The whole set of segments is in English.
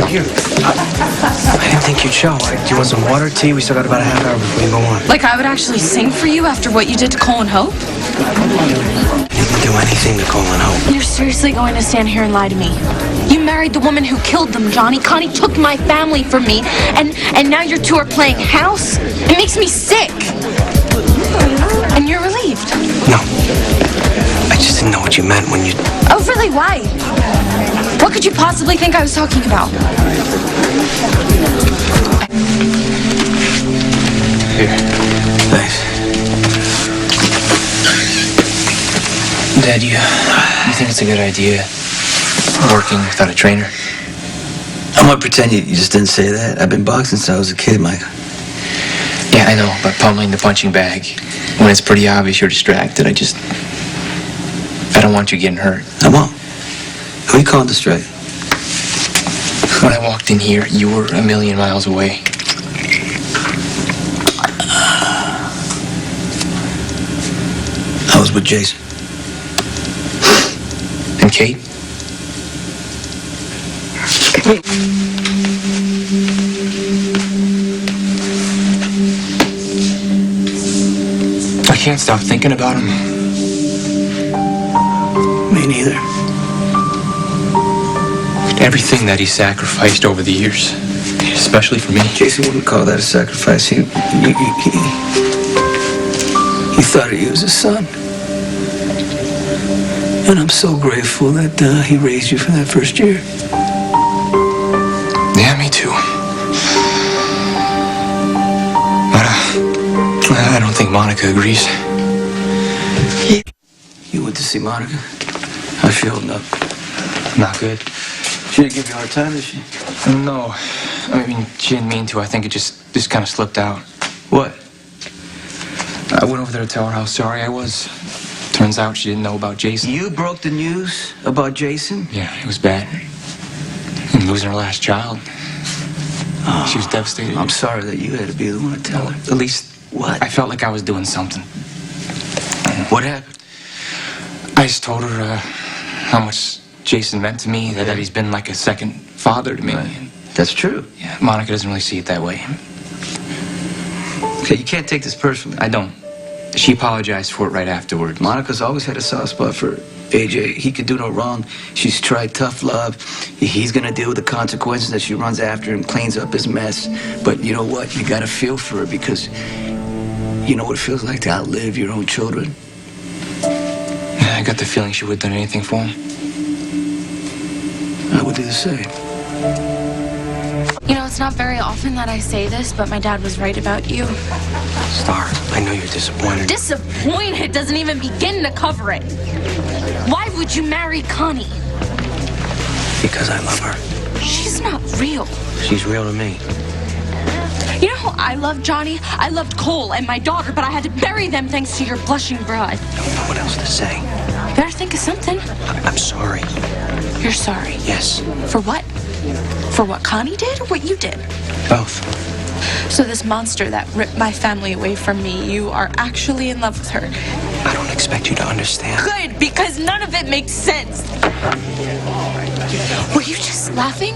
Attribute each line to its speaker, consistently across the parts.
Speaker 1: Here. I didn't think you'd show. Do you want some water, tea? We still got about a half hour before you go on.
Speaker 2: Like I would actually sing for you after what you did to Cole and Hope?
Speaker 1: You didn't do anything to Cole and Hope.
Speaker 2: You're seriously going to stand here and lie to me? You married the woman who killed them, Johnny. Connie took my family from me, and now you two are playing house? It makes me sick. And you're relieved.
Speaker 1: No. I just didn't know what you meant when you...
Speaker 2: Oh, really? Why? What could you possibly think I was talking about?
Speaker 1: Here. Thanks.
Speaker 3: Dad, you think it's a good idea working without a trainer?
Speaker 4: I'm gonna pretend you just didn't say that. I've been boxing since I was a kid, Michael.
Speaker 3: Yeah, I know, but pummeling the punching bag when it's pretty obvious you're distracted, I don't want you getting hurt.
Speaker 4: I won't. Who you calling distracted?
Speaker 3: When I walked in here, you were a million miles away.
Speaker 4: I was with Jason.
Speaker 3: And Kate? I can't stop thinking about him.
Speaker 4: Me neither.
Speaker 3: Everything that he sacrificed over the years, especially for me.
Speaker 4: Jason wouldn't call that a sacrifice. He thought of you as a son. And I'm so grateful that he raised you for that first year.
Speaker 3: Yeah, me too. But I don't think Monica agrees.
Speaker 4: You went to see Monica? How's she holding up?
Speaker 3: Not good.
Speaker 4: She didn't give you a hard time, did she?
Speaker 3: No. I mean, she didn't mean to. I think it just kind of slipped out.
Speaker 4: What?
Speaker 3: I went over there to tell her how sorry I was. Turns out she didn't know about Jason.
Speaker 4: You broke the news about Jason?
Speaker 3: Yeah, it was bad. And losing her last child.
Speaker 4: Oh,
Speaker 3: she was devastated.
Speaker 4: I'm sorry that you had to be the one to tell her.
Speaker 3: At least
Speaker 4: What?
Speaker 3: I felt like I was doing something.
Speaker 4: What happened?
Speaker 3: I just told her how much Jason meant to me, that he's been like a second father to me.
Speaker 4: Right. That's true.
Speaker 3: Yeah, Monica doesn't really see it that way.
Speaker 4: Okay, you can't take this personally.
Speaker 3: I don't. She apologized for it right afterward.
Speaker 4: Monica's always had a soft spot for AJ. He could do no wrong. She's tried tough love. He's gonna deal with the consequences that she runs after him, cleans up his mess. But you know what? You gotta feel for her because you know what it feels like to outlive your own children.
Speaker 3: Yeah, I got the feeling she would have done anything for him.
Speaker 4: I would do the same.
Speaker 2: You know, it's not very often that I say this, but my dad was right about you.
Speaker 1: Starr, I know you're disappointed.
Speaker 2: Disappointed doesn't even begin to cover it. Why would you marry Connie?
Speaker 1: Because I love her.
Speaker 2: She's not real.
Speaker 1: She's real to me.
Speaker 2: You know how I loved Johnny? I loved Cole and my daughter, but I had to bury them thanks to your blushing bride.
Speaker 1: I don't know what else to say.
Speaker 2: Better think of something.
Speaker 1: I'm sorry.
Speaker 2: You're sorry.
Speaker 1: Yes.
Speaker 2: For what? For what Connie did or what you did?
Speaker 1: Both.
Speaker 2: So this monster that ripped my family away from me, you are actually in love with her.
Speaker 1: I don't expect you to understand.
Speaker 2: Good, because none of it makes sense. Were you just laughing?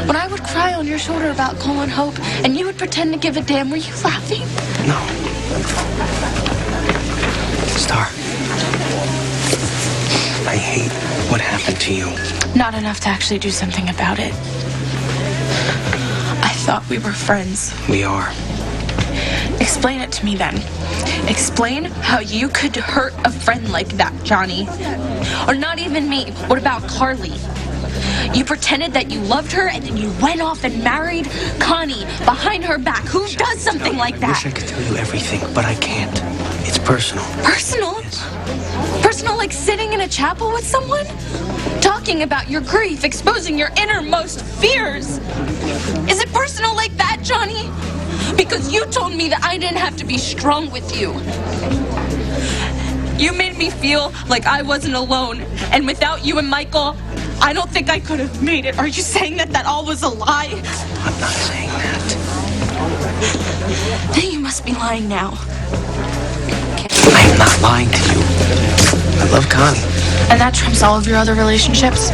Speaker 2: When I would cry on your shoulder about Cole and Hope, and you would pretend to give a damn, were you laughing?
Speaker 1: No. Starr, I hate what happened to you.
Speaker 2: Not enough to actually do something about it. I thought we were friends.
Speaker 1: We are.
Speaker 2: Explain it to me then. Explain how you could hurt a friend like that, Johnny. Or not even me. What about Carly? You pretended that you loved her and then you went off and married Connie behind her back. Who does something like that?
Speaker 1: I wish I could tell you everything, but I can't. It's personal.
Speaker 2: Personal?
Speaker 1: Yes.
Speaker 2: Personal like sitting in a chapel with someone? Talking about your grief, exposing your innermost fears. Is it personal like that, Johnny? Because you told me that I didn't have to be strong with you. You made me feel like I wasn't alone. And without you and Michael, I don't think I could have made it. Are you saying that that all was a lie?
Speaker 1: I'm not saying that.
Speaker 2: Then you must be lying now.
Speaker 1: I am not lying to you. I love Connie.
Speaker 2: And that trumps all of your other relationships?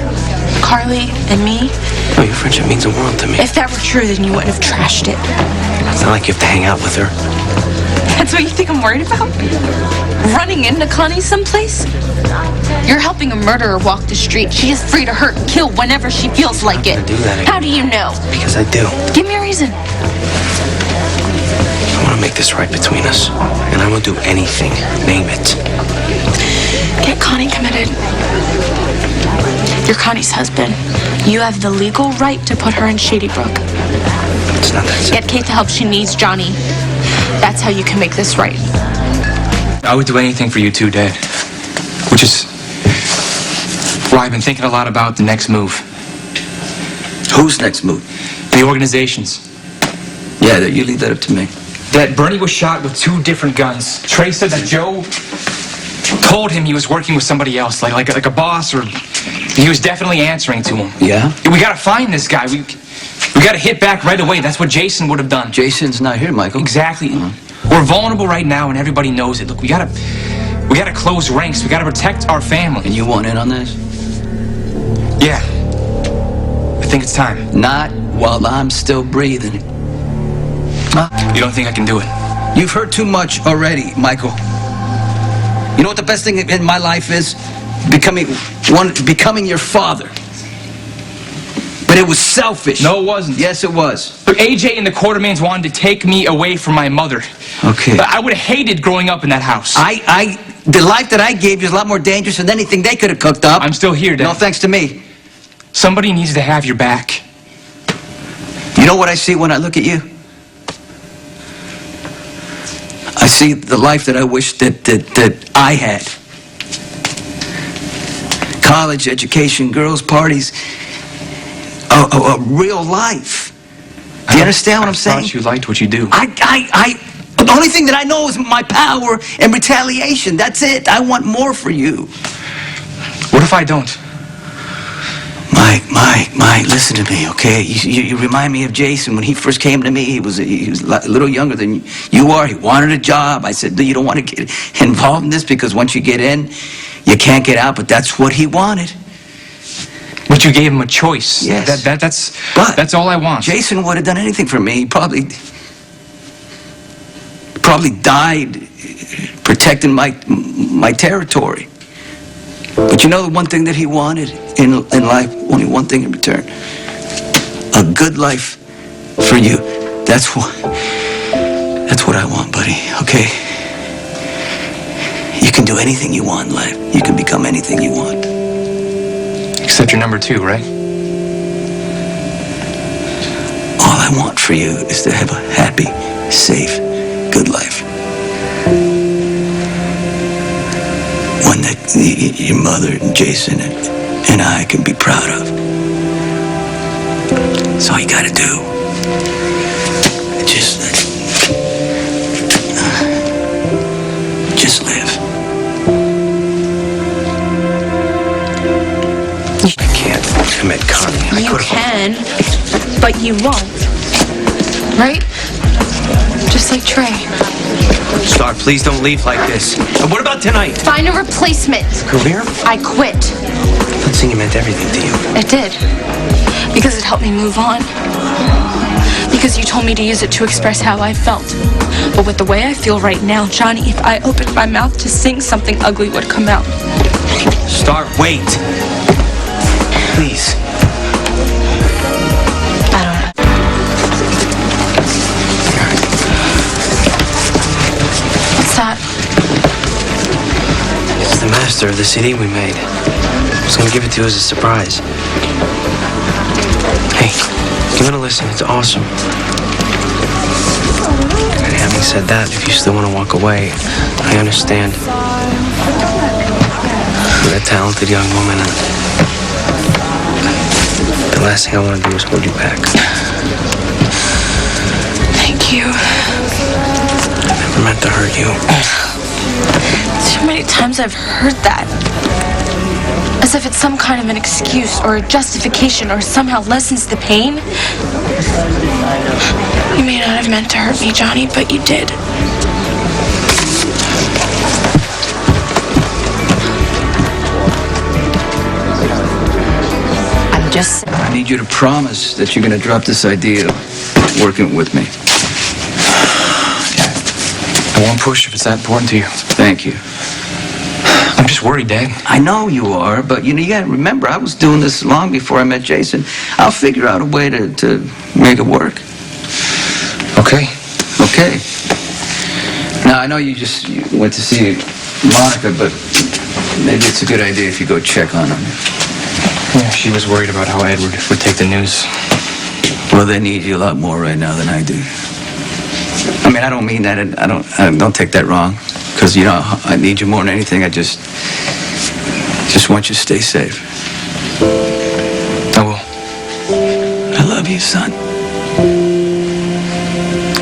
Speaker 2: Carly and me?
Speaker 1: No, your friendship means the world to me.
Speaker 2: If that were true, then you wouldn't have trashed it.
Speaker 1: It's not like you have to hang out with her.
Speaker 2: That's what you think I'm worried about? Running into Connie someplace? You're helping a murderer walk the street. She is free to hurt and kill whenever she feels like it.
Speaker 1: I'm gonna do that again.
Speaker 2: How do you know?
Speaker 1: Because I do.
Speaker 2: Give me a reason.
Speaker 1: I want to make this right between us. And I will do anything. Name it.
Speaker 2: Get Connie committed. You're Connie's husband. You have the legal right to put her in Shady Brook.
Speaker 1: It's not that simple.
Speaker 2: Get Kate the help she needs, Johnny. That's how you can make this right.
Speaker 3: I would do anything for you too, Dad. Which is why I've been thinking a lot about the next move.
Speaker 4: Whose next move?
Speaker 3: The organizations.
Speaker 4: Yeah, you leave that up to me.
Speaker 3: That Bernie was shot with 2 different guns. Trey said that Joe told him he was working with somebody else, like a boss, or he was definitely answering to him.
Speaker 4: Yeah?
Speaker 3: We gotta find this guy. We gotta hit back right away. That's what Jason would have done.
Speaker 4: Jason's not here, Michael.
Speaker 3: Exactly. We're vulnerable right now, and everybody knows it. Look, we gotta close ranks. We gotta protect our family.
Speaker 4: And you want in on this?
Speaker 3: Yeah. I think it's time.
Speaker 4: Not while I'm still breathing.
Speaker 3: You don't think I can do it?
Speaker 4: You've heard too much already, Michael. You know what the best thing in my life is? Becoming your father. But it was selfish.
Speaker 3: No, it wasn't.
Speaker 4: Yes, it was.
Speaker 3: Look, AJ and the Quartermains wanted to take me away from my mother.
Speaker 4: Okay.
Speaker 3: But I would have hated growing up in that house.
Speaker 4: The life that I gave you is a lot more dangerous than anything they could have cooked up.
Speaker 3: I'm still here, Dad.
Speaker 4: No thanks to me.
Speaker 3: Somebody needs to have your back.
Speaker 4: You know what I see when I look at you? I see the life that I wish that I had. College, education, girls, parties. A real life. Do you understand what I'm saying?
Speaker 3: I thought you liked what you do.
Speaker 4: The only thing that I know is my power and retaliation. That's it. I want more for you.
Speaker 3: What if I don't?
Speaker 4: Mike, listen to me, okay? You remind me of Jason when he first came to me. He was a little younger than you are. He wanted a job. I said, you don't want to get involved in this because once you get in, you can't get out. But that's what he wanted.
Speaker 3: But you gave him a choice.
Speaker 4: Yes.
Speaker 3: That's all I want.
Speaker 4: Jason would have done anything for me. He probably died protecting my territory. But you know the one thing that he wanted in life, only one thing in return. A good life for you. That's what I want, buddy, okay? You can do anything you want in life. You can become anything you want.
Speaker 3: Except you're number 2, right?
Speaker 4: All I want for you is to have a happy, safe, good life. One that your mother and Jason and I can be proud of. That's all you gotta do. Just live.
Speaker 1: I can't commit Connie.
Speaker 2: You can, but you won't. Right? Just like Trey.
Speaker 1: Starr, please don't leave like this. And what about tonight?
Speaker 2: Find a replacement.
Speaker 1: Career?
Speaker 2: I quit.
Speaker 1: That singing meant everything to you.
Speaker 2: It did. Because it helped me move on. Because you told me to use it to express how I felt. But with the way I feel right now, Johnny, if I opened my mouth to sing, something ugly would come out.
Speaker 1: Starr, wait. Please.
Speaker 2: I don't know. What's that?
Speaker 1: It's the master of the CD we made. I was gonna give it to you as a surprise. Hey, give it a listen. It's awesome. And having said that, if you still want to walk away, I understand. You're a talented young woman, and the last thing I want to do is hold you back.
Speaker 2: Thank you.
Speaker 1: I never meant to hurt you.
Speaker 2: Too many times I've heard that. As if it's some kind of an excuse or a justification or somehow lessens the pain. You may not have meant to hurt me, Johnny, but you did.
Speaker 5: I Just
Speaker 4: I need you to promise that you're going to drop this idea of working with me.
Speaker 3: I won't push if it's that important to you.
Speaker 4: Thank you.
Speaker 3: I'm just worried, Dad.
Speaker 4: I know you are, but you got to remember, I was doing this long before I met Jason. I'll figure out a way to make it work.
Speaker 3: Okay.
Speaker 4: Okay. Now, I know you went to see Monica, but maybe it's a good idea if you go check on her.
Speaker 3: Yeah, she was worried about how Edward would take the news.
Speaker 4: Well, they need you a lot more right now than I do. I mean, I don't mean that. I don't take that wrong. Because, I need you more than anything. I just want you to stay safe.
Speaker 3: I will.
Speaker 4: I love you, son.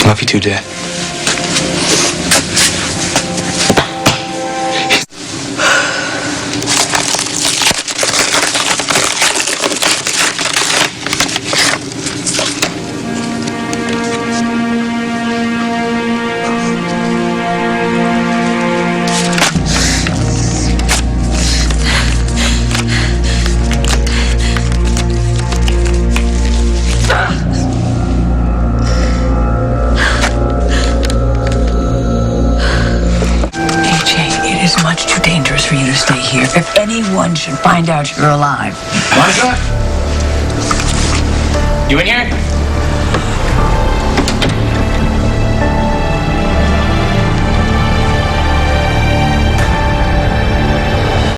Speaker 3: Love you too, Dad.
Speaker 5: For you to stay here. If anyone should find out you're alive.
Speaker 3: Monica? You in here?